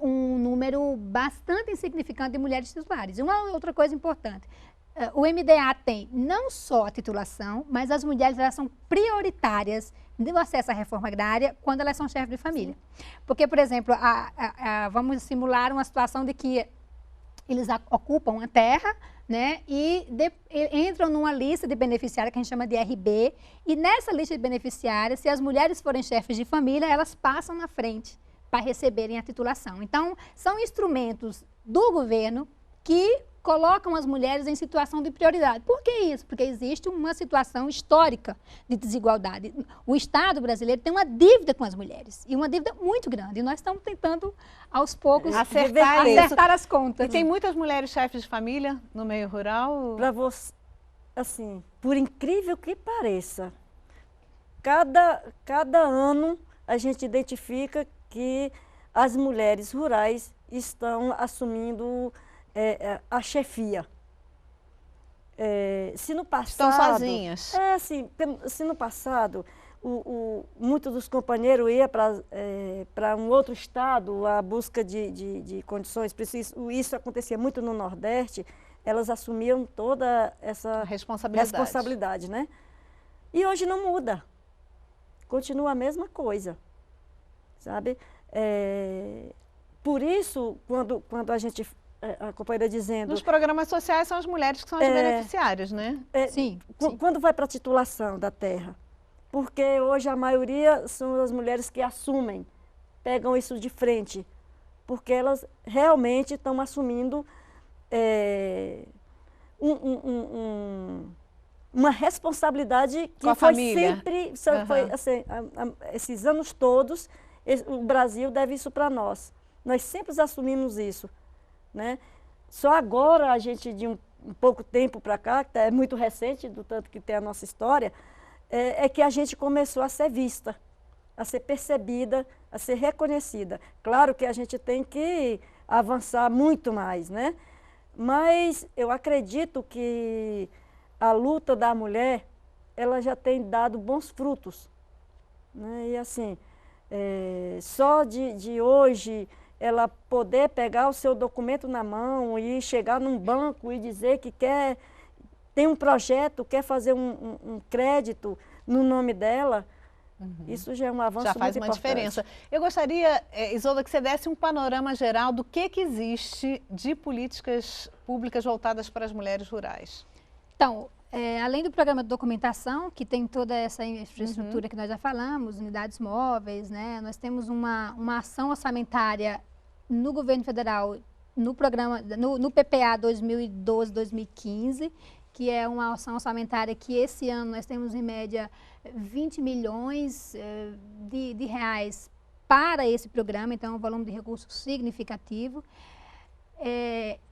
um número bastante insignificante de mulheres titulares. E uma outra coisa importante, o MDA tem não só a titulação, mas as mulheres elas são prioritárias no acesso à reforma agrária quando elas são chefes de família. Porque, por exemplo, vamos simular uma situação de que eles ocupam uma terra, né, e entram numa lista de beneficiárias que a gente chama de RB, e nessa lista de beneficiárias, se as mulheres forem chefes de família, elas passam na frente para receberem a titulação. Então, são instrumentos do governo que colocam as mulheres em situação de prioridade. Por que isso? Porque existe uma situação histórica de desigualdade. O Estado brasileiro tem uma dívida com as mulheres, e uma dívida muito grande. E nós estamos tentando, aos poucos, acertar as contas. E tem muitas mulheres chefes de família no meio rural? Para você, assim, por incrível que pareça, cada ano a gente identifica que as mulheres rurais estão assumindo a chefia. Se no passado... Estão sozinhas. Se no passado, muitos dos companheiros iam para um outro estado à busca de condições, isso acontecia muito no Nordeste, elas assumiam toda essa responsabilidade, né? E hoje não muda. Continua a mesma coisa. Sabe? Por isso, quando a gente, a companheira dizendo... Nos programas sociais são as mulheres que são as beneficiárias, né? Sim. Quando vai para a titulação da terra? Porque hoje a maioria são as mulheres que assumem, pegam isso de frente, porque elas realmente estão assumindo uma responsabilidade que foi sempre, foi, assim, esses anos todos, o Brasil deve isso para nós. Nós sempre assumimos isso, né? Só agora a gente, de um pouco tempo para cá, que é muito recente, do tanto que tem a nossa história, é que a gente começou a ser vista, a ser percebida, a ser reconhecida. Claro que a gente tem que avançar muito mais, né? Mas eu acredito que a luta da mulher, ela já tem dado bons frutos, né? E assim... só de hoje ela poder pegar o seu documento na mão e chegar num banco e dizer que tem um projeto, quer fazer um crédito no nome dela, isso já é um avanço muito importante. Já faz uma diferença. Eu gostaria, Isolda, que você desse um panorama geral do que existe de políticas públicas voltadas para as mulheres rurais. Então, além do programa de documentação, que tem toda essa infraestrutura que nós já falamos, unidades móveis, né? Nós temos uma ação orçamentária no governo federal, no programa, no PPA 2012-2015, que é uma ação orçamentária que esse ano nós temos em média 20 milhões de reais para esse programa, então é um volume de recursos significativo.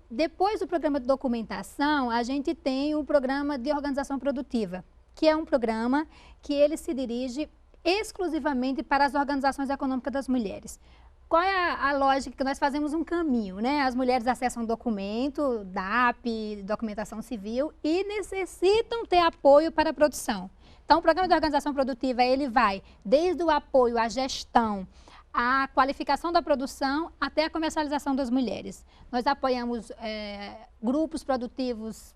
Depois do programa de documentação, a gente tem o programa de organização produtiva, que é um programa que ele se dirige exclusivamente para as organizações econômicas das mulheres. Qual é a lógica? Que nós fazemos um caminho, né? As mulheres acessam documento, DAP, documentação civil, e necessitam ter apoio para a produção. Então, o programa de organização produtiva, ele vai desde o apoio à gestão, a qualificação da produção até a comercialização das mulheres. Nós apoiamos grupos produtivos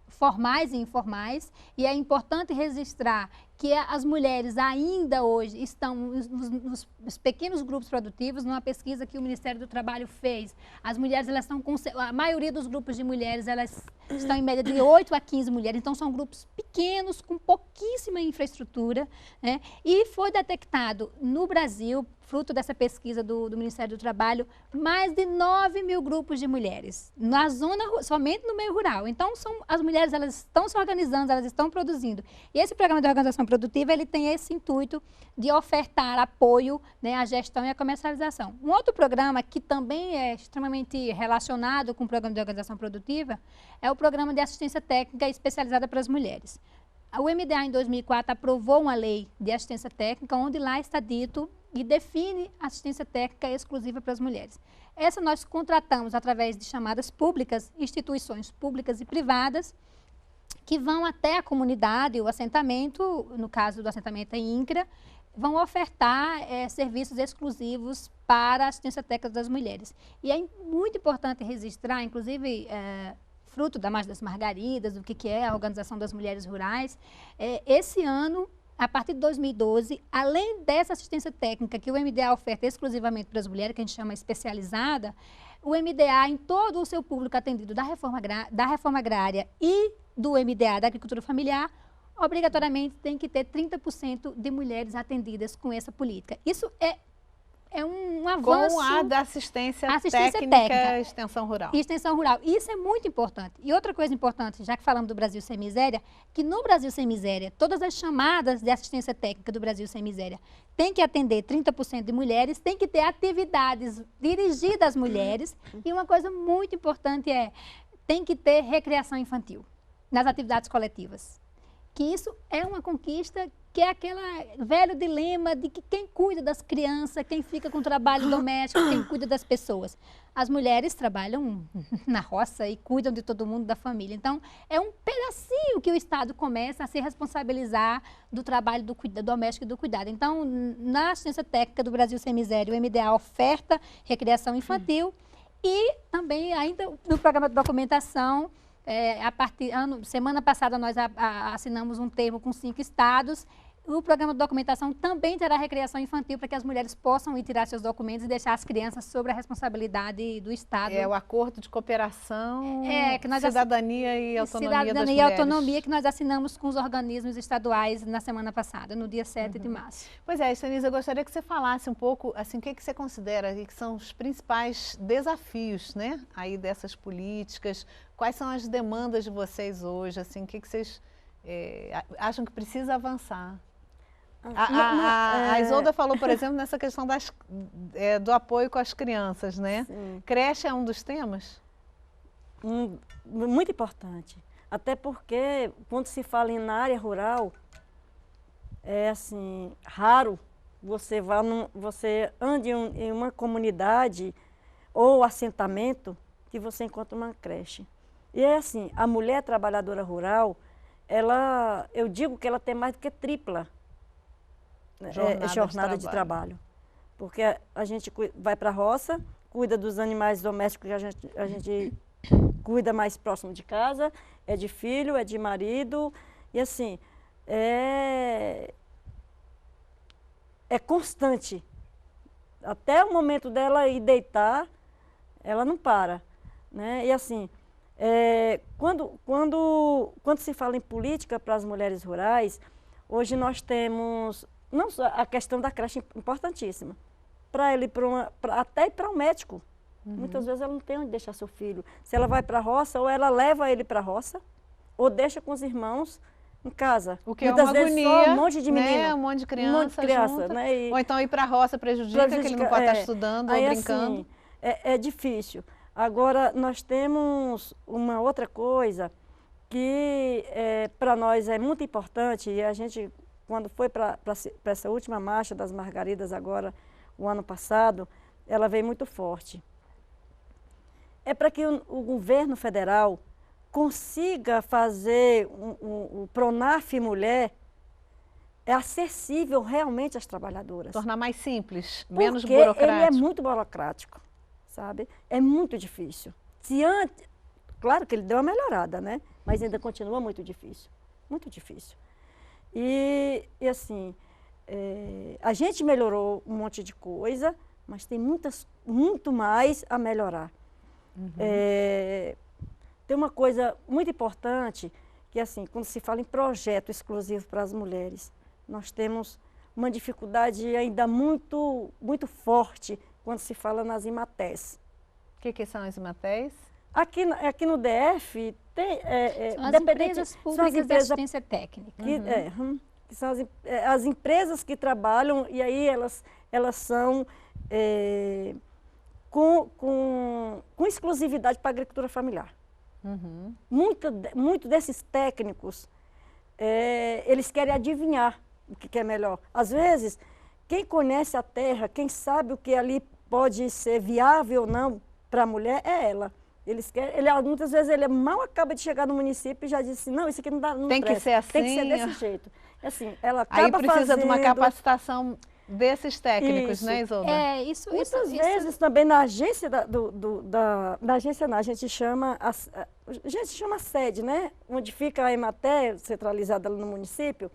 formais e informais, e é importante registrar que as mulheres ainda hoje estão nos pequenos grupos produtivos. Numa pesquisa que o Ministério do Trabalho fez, as mulheres, a maioria dos grupos de mulheres, elas estão em média de 8 a 15 mulheres, então são grupos pequenos, com pouquíssima infraestrutura, né? E foi detectado no Brasil, fruto dessa pesquisa do Ministério do Trabalho, mais de 9 mil grupos de mulheres, na zona, somente no meio rural. Então, as mulheres, elas estão se organizando, elas estão produzindo. E esse programa de organização produtiva, ele tem esse intuito de ofertar apoio, né, à gestão e à comercialização. Um outro programa que também é extremamente relacionado com o programa de organização produtiva é o programa de assistência técnica especializada para as mulheres. O MDA, em 2004, aprovou uma lei de assistência técnica, onde lá está dito e define assistência técnica exclusiva para as mulheres. Essa nós contratamos através de chamadas públicas, instituições públicas e privadas, que vão até a comunidade, o assentamento, no caso do assentamento em INCRA, vão ofertar serviços exclusivos para a assistência técnica das mulheres. E é muito importante registrar, inclusive, fruto da Marcha das Margaridas, do que é a Organização das Mulheres Rurais, esse ano, a partir de 2012, além dessa assistência técnica que o MDA oferta exclusivamente para as mulheres, que a gente chama especializada, o MDA, em todo o seu público atendido da reforma agrária e do MDA da agricultura familiar, obrigatoriamente tem que ter 30% de mulheres atendidas com essa política. Isso é um avanço. Com a da assistência técnica, extensão rural. Extensão rural. Isso é muito importante. E outra coisa importante, já que falamos do Brasil Sem Miséria, que no Brasil Sem Miséria, todas as chamadas de assistência técnica do Brasil Sem Miséria tem que atender 30% de mulheres, tem que ter atividades dirigidas às mulheres. E uma coisa muito importante tem que ter recreação infantil nas atividades coletivas. Que isso é uma conquista, que é aquele velho dilema de que quem cuida das crianças, quem fica com o trabalho doméstico, quem cuida das pessoas. As mulheres trabalham na roça e cuidam de todo mundo, da família. Então, é um pedacinho que o Estado começa a se responsabilizar do trabalho do doméstico e do cuidado. Então, na assistência técnica do Brasil Sem Miséria, o MDA oferta recreação infantil e também ainda no programa de documentação. Semana passada nós assinamos um termo com 5 estados. O programa de documentação também terá recreação infantil para que as mulheres possam ir tirar seus documentos e deixar as crianças sob a responsabilidade do Estado. É o acordo de cooperação, que nós cidadania e autonomia das mulheres. Cidadania e autonomia que nós assinamos com os organismos estaduais na semana passada, no dia 7 de março. Pois é, Stanisa, eu gostaria que você falasse um pouco, assim, o que você considera que são os principais desafios, né, aí dessas políticas. Quais são as demandas de vocês hoje? Assim, o que vocês acham que precisa avançar? A Isolda falou, por exemplo, nessa questão do apoio com as crianças, né? Sim. Creche é um dos temas? Muito importante. Até porque, quando se fala na área rural, é assim, raro você ande em uma comunidade ou assentamento que você encontra uma creche. E é assim, a mulher trabalhadora rural, eu digo que ela tem mais do que tripla jornada de trabalho. Porque a gente vai para a roça, cuida dos animais domésticos que a gente cuida mais próximo de casa, é de filho, é de marido, e assim, é constante. Até o momento dela ir deitar, ela não para, né? E assim, quando se fala em política para as mulheres rurais, hoje nós temos não só a questão da creche importantíssima, para ele até ir para um médico. Muitas vezes ela não tem onde deixar seu filho. Se ela vai para a roça, ou ela leva ele para a roça, ou deixa com os irmãos em casa. O que muitas vezes agonia, só um monte de menino, né? Um monte de criança, né? Ou então ir para a roça prejudica, que ele não pode estar estudando ou brincando. Assim, é difícil. Agora, nós temos uma outra coisa que para nós é muito importante, e a gente, quando foi para essa última marcha das Margaridas agora, o ano passado, ela veio muito forte. É para que o governo federal consiga fazer o Pronaf Mulher acessível realmente às trabalhadoras. Tornar mais simples, menos burocrático. Porque ele é muito burocrático, sabe? É muito difícil. Claro que ele deu uma melhorada, né? mas ainda continua muito difícil, muito difícil. E assim, a gente melhorou um monte de coisa, mas tem muito mais a melhorar. Tem uma coisa muito importante, que assim, quando se fala em projeto exclusivo para as mulheres, nós temos uma dificuldade ainda muito forte quando se fala nas IMATEs. O que são as IMATEs? Aqui no DF tem... são as empresas públicas de assistência técnica. Que são as empresas que trabalham, e aí elas são com exclusividade para a agricultura familiar. Muito desses técnicos, eles querem adivinhar o que é melhor. Às vezes, quem conhece a terra, quem sabe o que ali pode ser viável ou não para a mulher, é ela. Muitas vezes ele mal acaba de chegar no município e já diz assim, não, isso aqui não presta. Tem que ser assim. Tem que ser desse jeito. Assim, ela acaba aí precisa de uma capacitação desses técnicos, né, Isolda? Muitas vezes também na agência a gente chama a sede, né? Onde fica a IMATE, centralizada no município,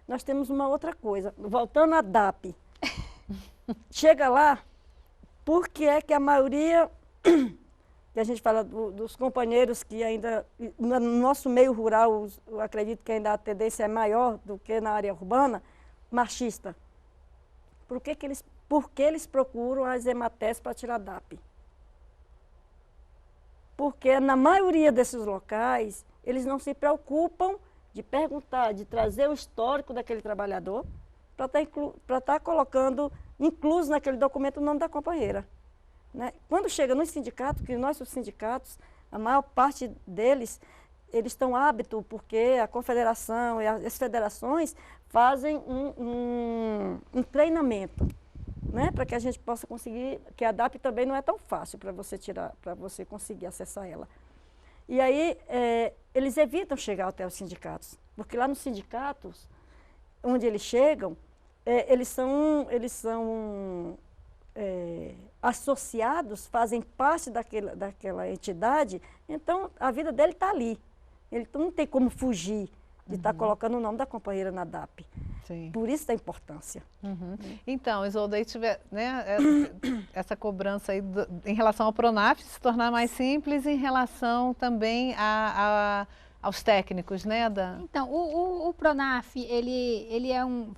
nós temos uma outra coisa. Voltando à DAP. Chega lá, por que é que a maioria, que a gente fala dos companheiros que ainda, no nosso meio rural, eu acredito que ainda a tendência é maior do que na área urbana, machista. Por que eles procuram as IMATEs para tirar DAP? Porque na maioria desses locais, eles não se preocupam de perguntar, de trazer o histórico daquele trabalhador para estar colocando, incluso naquele documento, o nome da companheira. Né? Quando chega no sindicato, que nós, os sindicatos, a maior parte deles, eles estão hábitos, porque a confederação e as federações fazem um treinamento, né? Para que a gente possa conseguir, que a DAP também não é tão fácil para você tirar, para você conseguir acessar ela. E aí, eles evitam chegar até os sindicatos, porque lá nos sindicatos, onde eles chegam, eles são associados, fazem parte daquela entidade, então a vida dele está ali. Ele não tem como fugir de estar colocando o nome da companheira na DAP. Sim. Por isso da importância. Então, Isolda, aí tiver, né, essa cobrança aí em relação ao PRONAF se tornar mais simples em relação também aos técnicos, né? Então, o PRONAF, ele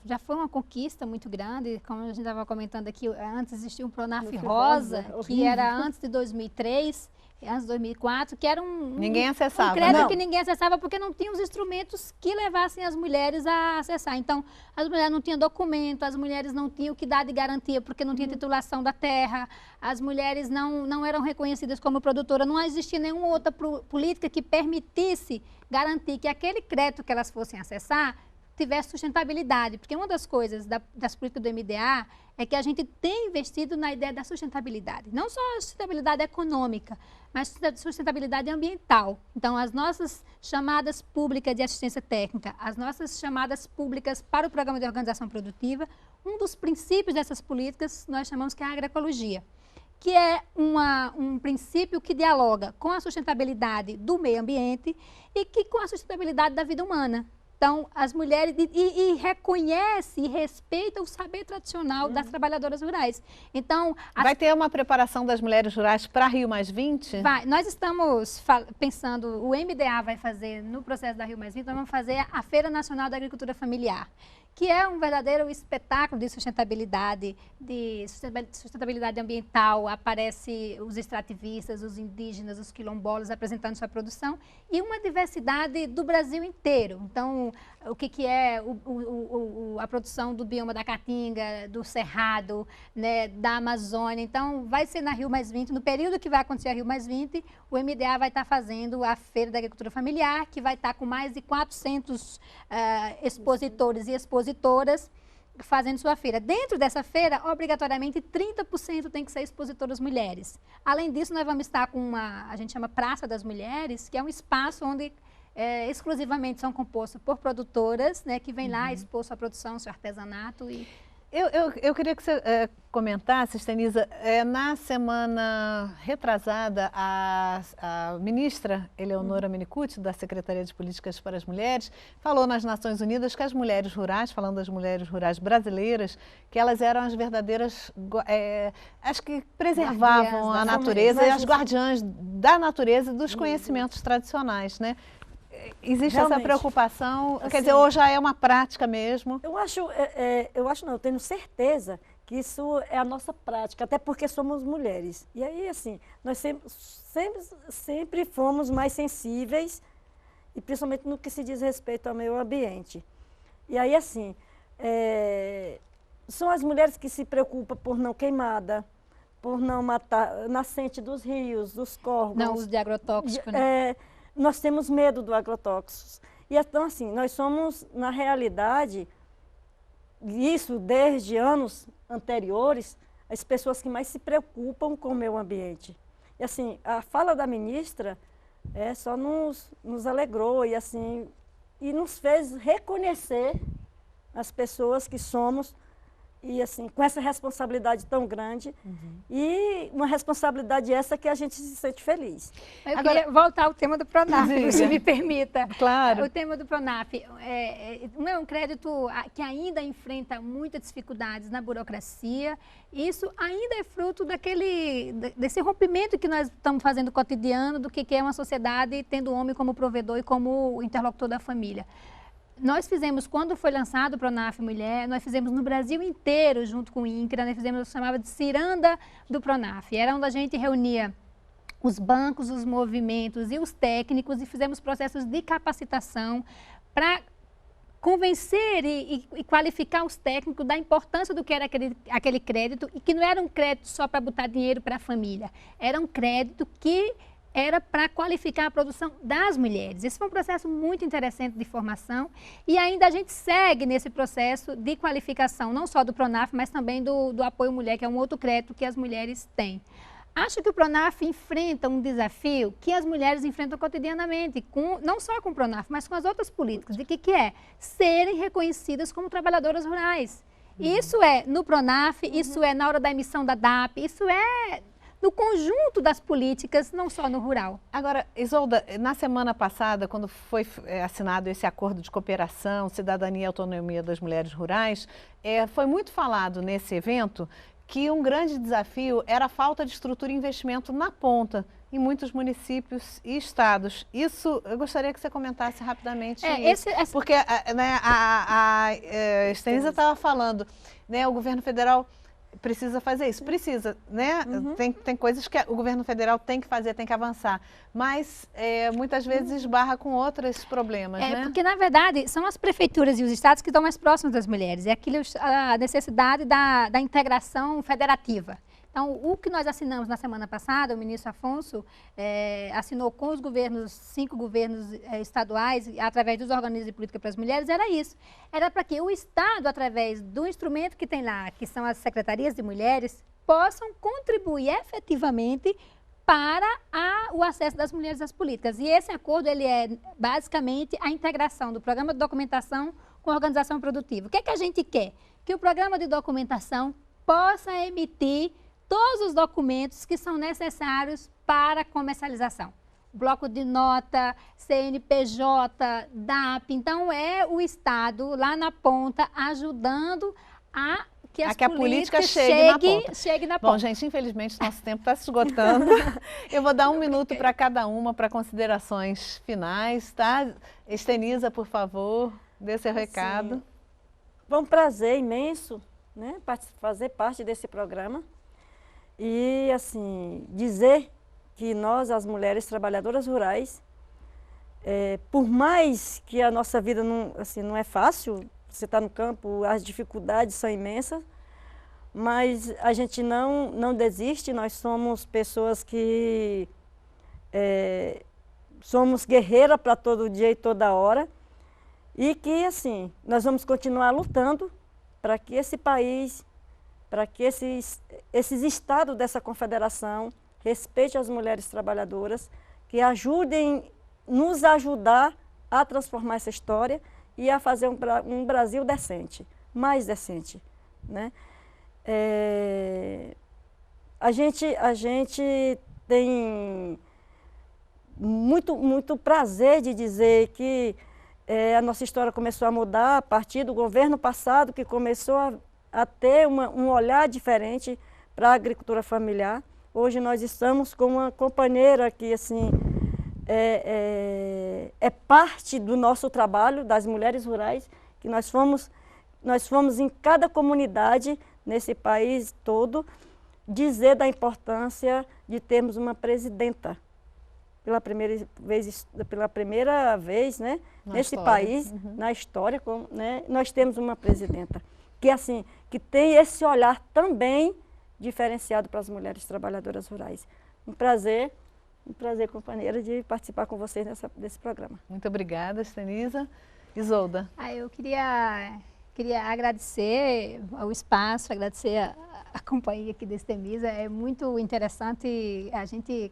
já foi uma conquista muito grande, como a gente estava comentando aqui, antes existia um PRONAF rosa, que era antes de 2003, antes de 2004, que era ninguém acessava. Um crédito que ninguém acessava porque não tinha os instrumentos que levassem as mulheres a acessar. Então, as mulheres não tinham documento, as mulheres não tinham o que dar de garantia porque não tinha titulação da terra, as mulheres não eram reconhecidas como produtora, não existia nenhuma outra política que permitisse garantir que aquele crédito que elas fossem acessar tivesse sustentabilidade, porque uma das coisas das políticas do MDA é que a gente tem investido na ideia da sustentabilidade, não só a sustentabilidade econômica, mas sustentabilidade ambiental. Então, as nossas chamadas públicas de assistência técnica, as nossas chamadas públicas para o programa de organização produtiva, um dos princípios dessas políticas nós chamamos que é a agroecologia, que é um princípio que dialoga com a sustentabilidade do meio ambiente e com a sustentabilidade da vida humana. Então, as mulheres, e reconhece e respeita o saber tradicional das trabalhadoras rurais. Então, vai ter uma preparação das mulheres rurais para Rio+20? Vai. Nós estamos pensando, o MDA vai fazer, no processo da Rio+20, nós vamos fazer a Feira Nacional da Agricultura Familiar, que é um verdadeiro espetáculo de sustentabilidade ambiental. Aparece os extrativistas, os indígenas, os quilombolas apresentando sua produção e uma diversidade do Brasil inteiro. Então, o que é a produção do bioma da Caatinga, do Cerrado, né, da Amazônia. Então, vai ser na Rio+20, no período que vai acontecer a Rio+20, o MDA vai estar fazendo a Feira da Agricultura Familiar, que vai estar com mais de 400 expositores e expositoras fazendo sua feira. Dentro dessa feira, obrigatoriamente, 30% tem que ser expositoras mulheres. Além disso, nós vamos estar com a gente chama Praça das Mulheres, que é um espaço onde exclusivamente são compostos por produtoras, né, que vêm lá expor sua produção, seu artesanato Eu queria que você comentasse, Estenisa, na semana retrasada, a ministra Eleonora Minicucci, da Secretaria de Políticas para as Mulheres, falou nas Nações Unidas que as mulheres rurais, falando das mulheres rurais brasileiras, que elas eram as verdadeiras, as que preservavam a natureza e as guardiãs da natureza e dos conhecimentos tradicionais, né? Existe realmente essa preocupação, assim, quer dizer, ou já é uma prática mesmo? Eu não, eu tenho certeza que isso é a nossa prática, até porque somos mulheres. E aí, assim, nós sempre fomos mais sensíveis, e principalmente no que se diz respeito ao meio ambiente. E aí, assim, são as mulheres que se preocupam por não queimada, por não matar nascente dos rios, dos córregos. Não uso de agrotóxico, né? Nós temos medo do agrotóxico. E então, assim, nós somos, na realidade, isso desde anos anteriores, as pessoas que mais se preocupam com o meio ambiente. E, assim, a fala da ministra só nos alegrou e, assim, e nos fez reconhecer as pessoas que somos e, assim, com essa responsabilidade tão grande, e uma responsabilidade essa que a gente se sente feliz. Eu queria voltar ao tema do Pronaf, se me permita. Claro. O tema do Pronaf não é um crédito que ainda enfrenta muitas dificuldades na burocracia. Isso ainda é fruto desse rompimento que nós estamos fazendo cotidiano do que é uma sociedade tendo o homem como provedor e como interlocutor da família. Nós fizemos, quando foi lançado o Pronaf Mulher, nós fizemos no Brasil inteiro, junto com o INCRA, nós fizemos o que chamava de Ciranda do Pronaf. Era onde a gente reunia os bancos, os movimentos e os técnicos e fizemos processos de capacitação para convencer e qualificar os técnicos da importância do que era aquele crédito e que não era um crédito só para botar dinheiro para a família, era um crédito que era para qualificar a produção das mulheres. Esse foi um processo muito interessante de formação e ainda a gente segue nesse processo de qualificação, não só do Pronaf, mas também do Apoio Mulher, que é um outro crédito que as mulheres têm. Acho que o Pronaf enfrenta um desafio que as mulheres enfrentam cotidianamente, não só com o Pronaf, mas com as outras políticas, de que é serem reconhecidas como trabalhadoras rurais. Isso é no Pronaf, isso é na hora da emissão da DAP, isso é no conjunto das políticas, não só no rural. Agora, Isolda, na semana passada, quando foi assinado esse acordo de cooperação, cidadania e autonomia das mulheres rurais, foi muito falado nesse evento que um grande desafio era a falta de estrutura e investimento na ponta, em muitos municípios e estados. Isso, eu gostaria que você comentasse rapidamente porque a Estenisa estava falando, né, o governo federal precisa fazer isso, precisa, né? Tem coisas que o governo federal tem que fazer, tem que avançar, mas muitas vezes esbarra com outros problemas, né? Porque, na verdade, são as prefeituras e os estados que estão mais próximos das mulheres, a necessidade da integração federativa. Então, o que nós assinamos na semana passada, o ministro Afonso assinou com os governos, 5 governos estaduais, através dos organismos de política para as mulheres, era isso. Era para que o Estado, através do instrumento que tem lá, que são as secretarias de mulheres, possam contribuir efetivamente para o acesso das mulheres às políticas. E esse acordo, ele é basicamente a integração do programa de documentação com a organização produtiva. O que é que a gente quer? Que o programa de documentação possa emitir todos os documentos que são necessários para a comercialização. Bloco de nota, CNPJ, DAP. Então, é o Estado lá na ponta ajudando a que a política chegue na ponta. Bom, gente, infelizmente nosso tempo está se esgotando. Eu vou dar 1 minuto para cada uma para considerações finais, tá? Estenisa, por favor, dê seu recado. Foi um prazer imenso, né, fazer parte desse programa. E, assim, dizer que nós, as mulheres trabalhadoras rurais, por mais que a nossa vida não é fácil, você está no campo, as dificuldades são imensas, mas a gente não desiste, nós somos pessoas que somos guerreiras para todo dia e toda hora, e que, assim, nós vamos continuar lutando para que esse país, para que esses estados dessa confederação respeitem as mulheres trabalhadoras, que nos ajudar a transformar essa história e a fazer um Brasil decente, mais decente, né? A gente tem muito prazer de dizer que a nossa história começou a mudar a partir do governo passado, que começou a ter um olhar diferente para a agricultura familiar. Hoje nós estamos com uma companheira que assim, é parte do nosso trabalho, das mulheres rurais, que nós fomos em cada comunidade nesse país todo dizer da importância de termos uma presidenta. Pela primeira vez, né, nesse país, na história, né, nós temos uma presidenta que, assim, que tem esse olhar também diferenciado para as mulheres trabalhadoras rurais. Um prazer, companheira, de participar com vocês desse programa. Muito obrigada, Estenisa. Isolda. Eu queria agradecer o espaço, agradecer a companhia aqui da Estemisa. É muito interessante a gente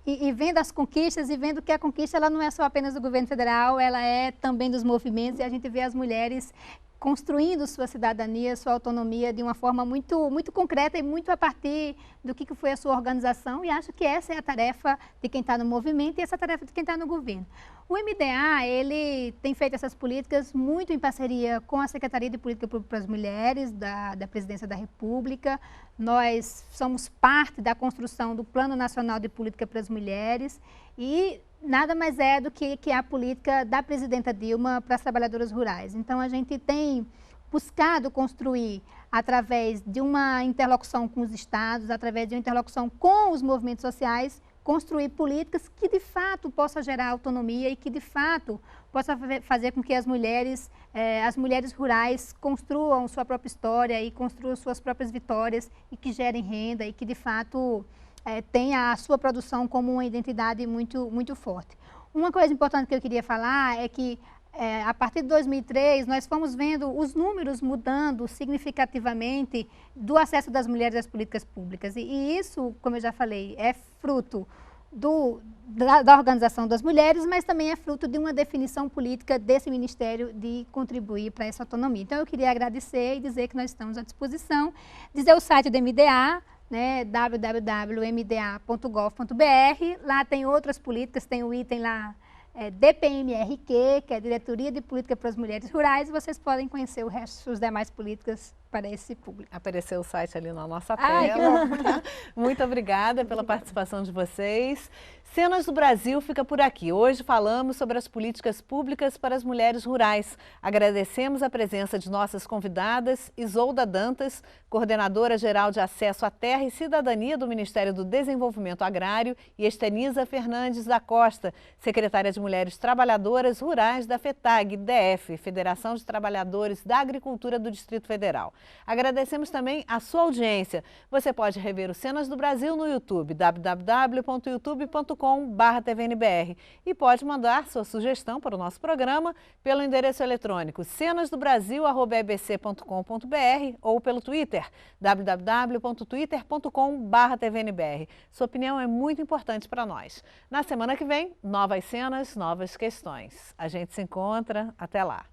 e vendo as conquistas e vendo que a conquista ela não é só apenas do governo federal, ela é também dos movimentos, e a gente vê as mulheres construindo sua cidadania, sua autonomia de uma forma muito concreta e muito a partir do que foi a sua organização, e acho que essa é a tarefa de quem está no movimento e essa é a tarefa de quem está no governo. O MDA, ele tem feito essas políticas muito em parceria com a Secretaria de Política Pública para as Mulheres, da Presidência da República. Nós somos parte da construção do Plano Nacional de Política para as Mulheres e nada mais é do que a política da presidenta Dilma para as trabalhadoras rurais. Então, a gente tem buscado construir, através de uma interlocução com os estados, através de uma interlocução com os movimentos sociais, construir políticas que, de fato, possam gerar autonomia e que, de fato, possa fazer com que as mulheres rurais construam sua própria história e construam suas próprias vitórias e que gerem renda e que, de fato, tenha a sua produção como uma identidade muito forte. Uma coisa importante que eu queria falar é que, a partir de 2003, nós fomos vendo os números mudando significativamente do acesso das mulheres às políticas públicas. E isso, como eu já falei, é fruto da organização das mulheres, mas também é fruto de uma definição política desse Ministério de contribuir para essa autonomia. Então, eu queria agradecer e dizer que nós estamos à disposição, dizer o site do MDA, né, www.mda.gov.br. Lá tem outras políticas, tem o item lá, DPMRQ, que é a Diretoria de Política para as Mulheres Rurais, e vocês podem conhecer o resto das demais políticas para esse público. Apareceu o site ali na nossa tela. Muito obrigada pela participação de vocês. Cenas do Brasil fica por aqui. Hoje falamos sobre as políticas públicas para as mulheres rurais. Agradecemos a presença de nossas convidadas, Isolda Dantas, coordenadora geral de Acesso à Terra e Cidadania do Ministério do Desenvolvimento Agrário, e Estenisa Fernandes da Costa, secretária de Mulheres Trabalhadoras Rurais da FETAG-DF, Federação de Trabalhadores da Agricultura do Distrito Federal. Agradecemos também a sua audiência. Você pode rever o Cenas do Brasil no YouTube, www.youtube.com/tvnbr, e pode mandar sua sugestão para o nosso programa pelo endereço eletrônico cenasdobrasil@ebc.com.br ou pelo Twitter, www.twitter.com/tvnbr. Sua opinião é muito importante para nós. Na semana que vem, novas cenas, novas questões. A gente se encontra. Até lá.